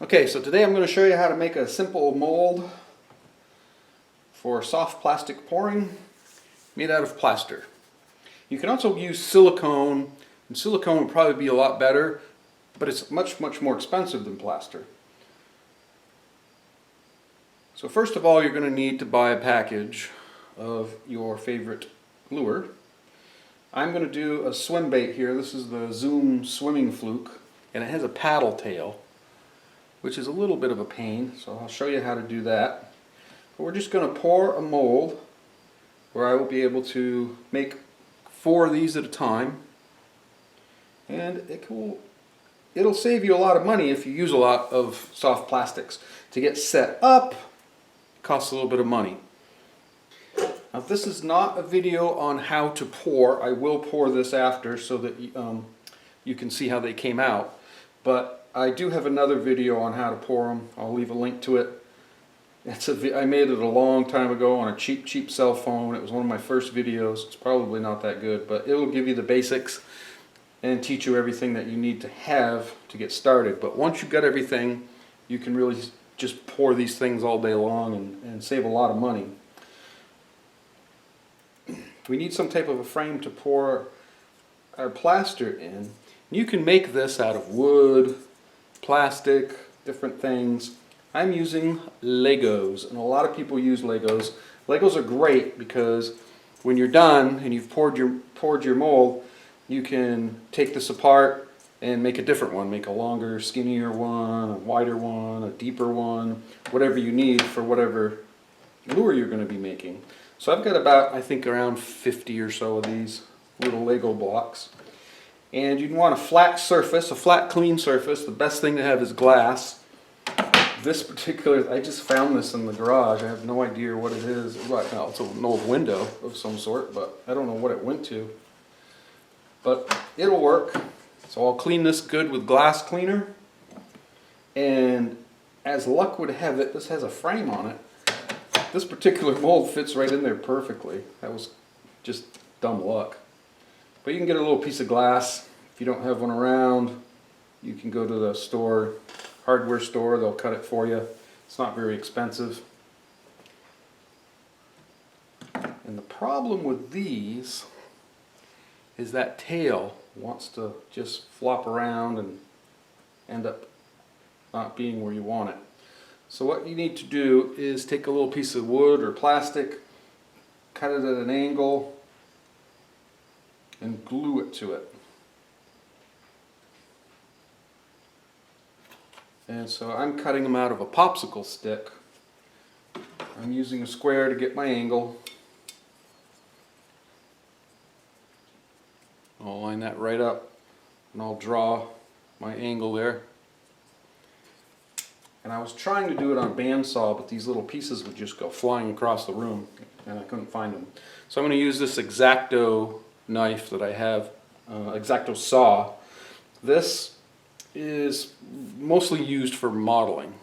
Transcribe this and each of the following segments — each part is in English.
Okay, so today I'm going to show you how to make a simple mold for soft plastic pouring made out of plaster. You can also use silicone, and silicone would probably be a lot better, but it's much more expensive than plaster. So first of all, you're going to need to buy a package of your favorite lure. I'm going to do a swim bait here. This is the Zoom swimming Fluke, and it has a paddle tail, which is a little bit of a pain, so I'll show you how to do that. But we're just going to pour a mold where I will be able to make 4 of these at a time, and it'll save you a lot of money if you use a lot of soft plastics. To get set up, it costs a little bit of money. Now this is not a video on how to pour. I will pour this after so that you can see how they came out. But I do have another video on how to pour them. I'll leave a link to it. I made it a long time ago on a cheap cell phone. It was one of my first videos. It's probably not that good, but it will give you the basics and teach you everything that you need to have to get started. But once you've got everything, you can really just pour these things all day long and save a lot of money. We need some type of a frame to pour our plaster in. You can make this out of wood, plastic, different things. I'm using Legos, and a lot of people use Legos. Legos are great because when you're done and you've poured your mold, you can take this apart and make a different one. Make a longer, skinnier one, a wider one, a deeper one, whatever you need for whatever lure you're going to be making. So I've got about, I think, around 50 or so of these little Lego blocks. And you'd want a flat surface, a flat clean surface. The best thing to have is glass. This particular, I just found this in the garage. I have no idea what it is. Right now it's an old window of some sort, but I don't know what it went to. But it'll work. So I'll clean this good with glass cleaner. And as luck would have it, this has a frame on it. This particular mold fits right in there perfectly. That was just dumb luck. But you can get a little piece of glass. If you don't have one around, you can go to the store, hardware store, they'll cut it for you. It's not very expensive. And the problem with these is that tail wants to just flop around and end up not being where you want it. So what you need to do is take a little piece of wood or plastic, cut it at an angle, and glue it to it. And so I'm cutting them out of a popsicle stick. I'm using a square to get my angle. I'll line that right up and I'll draw my angle there. And I was trying to do it on a bandsaw, but these little pieces would just go flying across the room and I couldn't find them. So I'm going to use this X-Acto knife that I have, X-Acto saw. This is mostly used for modeling,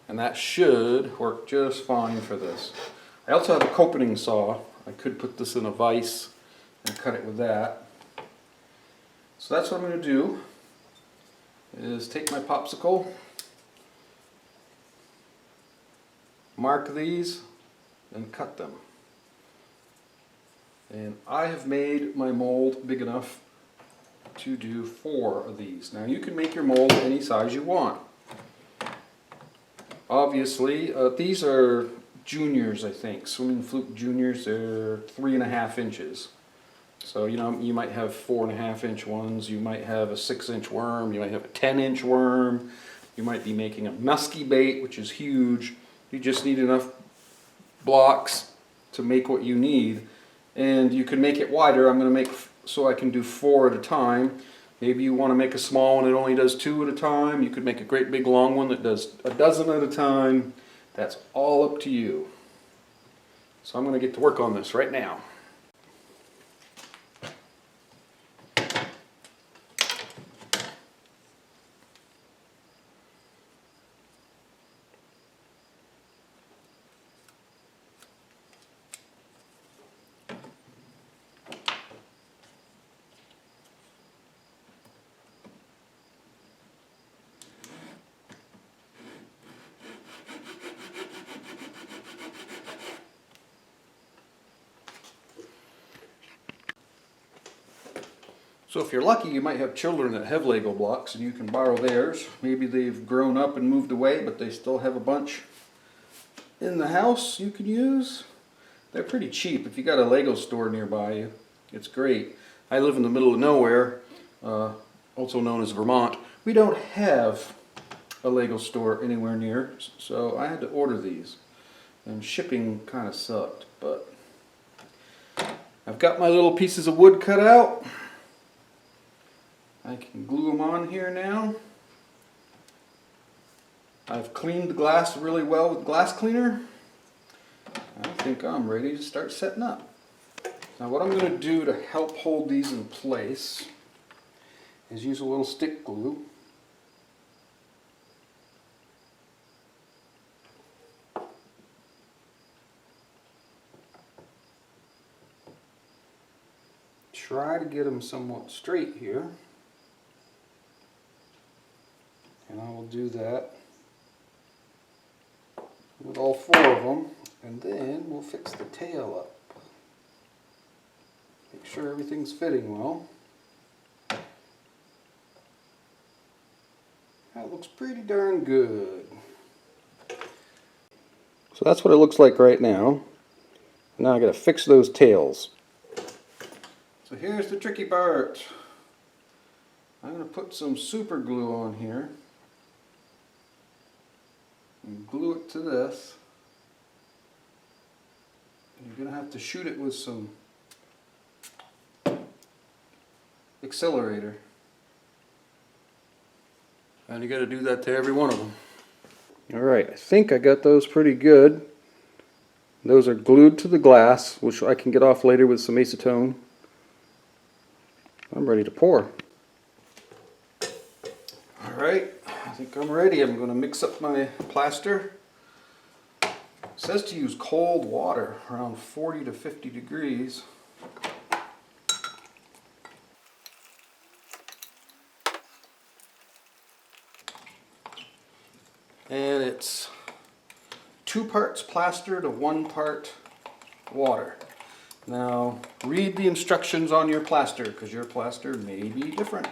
and that should work just fine for this. I also have a copening saw. I could put this in a vise and cut it with that. So that's what I'm going to do, is take my popsicle, mark these, and cut them. And I have made my mold big enough to do 4 of these. Now you can make your mold any size you want. Obviously, these are juniors, I think. Swimming Fluke juniors, they're 3.5 inches. So you might have 4.5-inch ones, you might have a 6-inch worm, you might have a 10-inch worm, you might be making a musky bait, which is huge. You just need enough blocks to make what you need. And you can make it wider. I'm going to make so I can do 4 at a time. Maybe you want to make a small one that only does 2 at a time. You could make a great big long one that does a dozen at a time. That's all up to you. So I'm going to get to work on this right now. So if you're lucky, you might have children that have Lego blocks and you can borrow theirs. Maybe they've grown up and moved away, but they still have a bunch in the house you can use. They're pretty cheap. If you got a Lego store nearby you, it's great. I live in the middle of nowhere, also known as Vermont. We don't have a Lego store anywhere near, so I had to order these. And shipping kind of sucked, but I've got my little pieces of wood cut out. I can glue them on here now. I've cleaned the glass really well with glass cleaner. I think I'm ready to start setting up. Now what I'm going to do to help hold these in place is use a little stick glue. Try to get them somewhat straight here. And I will do that with all 4 of them, and then we'll fix the tail up. Make sure everything's fitting well. That looks pretty darn good. So that's what it looks like right now. Now I gotta fix those tails. So here's the tricky part. I'm gonna put some super glue on here. And glue it to this. And you're going to have to shoot it with some accelerator. And you got to do that to every one of them. Alright, I think I got those pretty good. Those are glued to the glass, which I can get off later with some acetone. I'm ready to pour. Alright, I think I'm ready. I'm going to mix up my plaster. It says to use cold water, around 40 to 50 degrees. And it's 2 parts plaster to 1 part water. Now, read the instructions on your plaster, because your plaster may be different.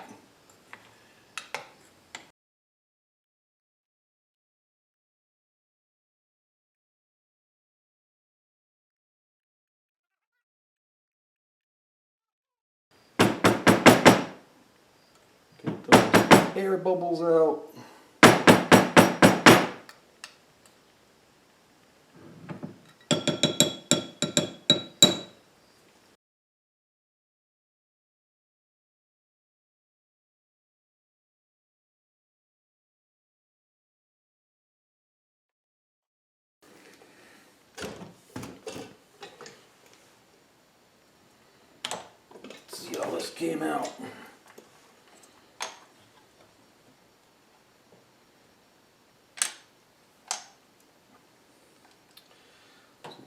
Get those air bubbles out. Let's see how this came out.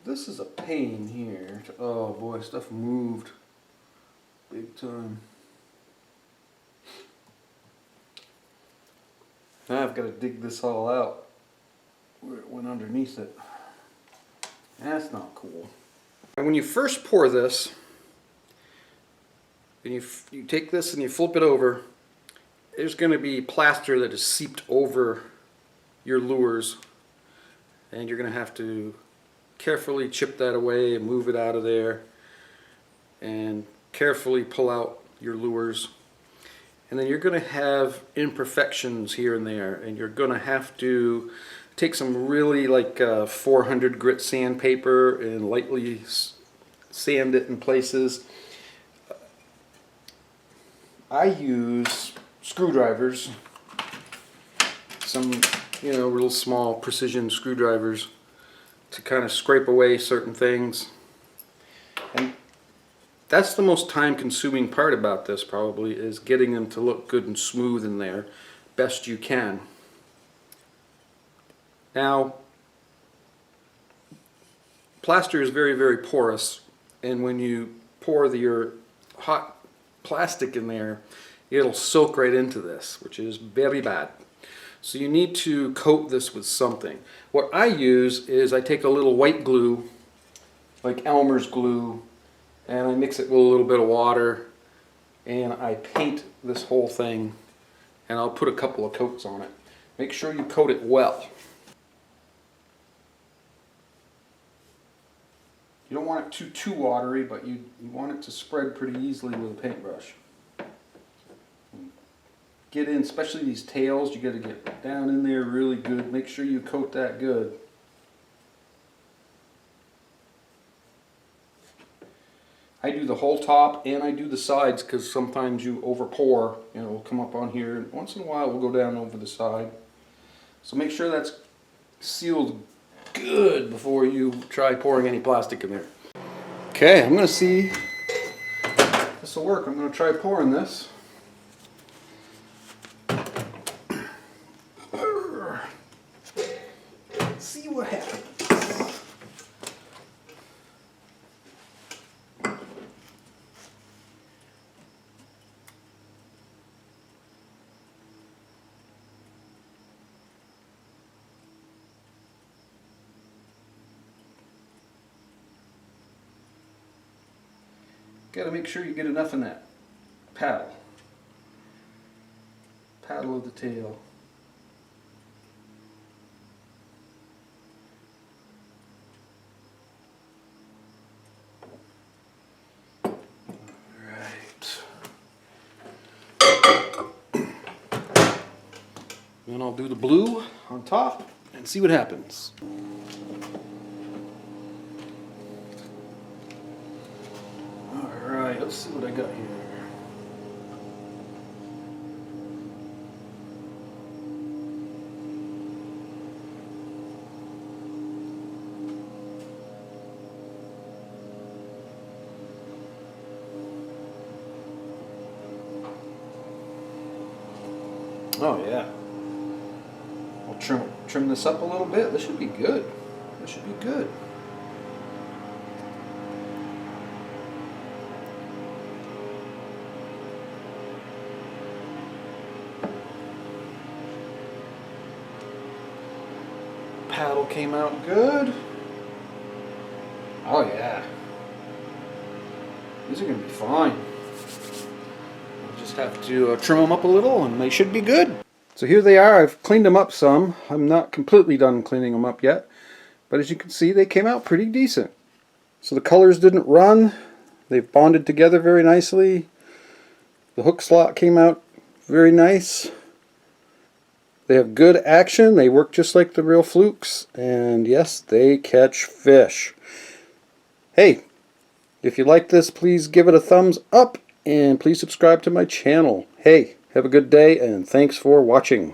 This is a pain here. Oh boy, stuff moved big time. Now I've got to dig this all out where it went underneath it. That's not cool. And when you first pour this, and you take this and you flip it over, there's going to be plaster that is seeped over your lures, and you're going to have to carefully chip that away and move it out of there, and carefully pull out your lures. And then you're going to have imperfections here and there, and you're going to have to take some really 400 grit sandpaper and lightly sand it in places. I use screwdrivers, some real small precision screwdrivers, to kind of scrape away certain things. And that's the most time-consuming part about this, probably, is getting them to look good and smooth in there best you can. Now, plaster is very, very porous, and when you pour your hot plastic in there, it'll soak right into this, which is very bad. So you need to coat this with something. What I use is I take a little white glue, like Elmer's glue, and I mix it with a little bit of water, and I paint this whole thing, and I'll put a couple of coats on it. Make sure you coat it well. You don't want it too watery, but you want it to spread pretty easily with a paintbrush. Get in, especially these tails, you got to get down in there really good. Make sure you coat that good. I do the whole top and I do the sides because sometimes you over pour, you know, it'll come up on here, and once in a while it will go down over the side. So make sure that's sealed good before you try pouring any plastic in there. Okay, I'm going to see if this will work. I'm going to try pouring this. See what happens. Got to make sure you get enough in that paddle of the tail. Then I'll do the blue on top and see what happens. Alright, let's see what I got here. Oh yeah. I'll trim this up a little bit. This should be good. This should be good. Paddle came out good. Oh yeah. These are going to be fine. I'll just have to trim them up a little and they should be good. So here they are. I've cleaned them up some. I'm not completely done cleaning them up yet, but as you can see they came out pretty decent. So the colors didn't run. They've bonded together very nicely. The hook slot came out very nice. They have good action. They work just like the real Flukes, and yes, they catch fish. Hey, if you like this, please give it a thumbs up and please subscribe to my channel. Hey, have a good day and thanks for watching.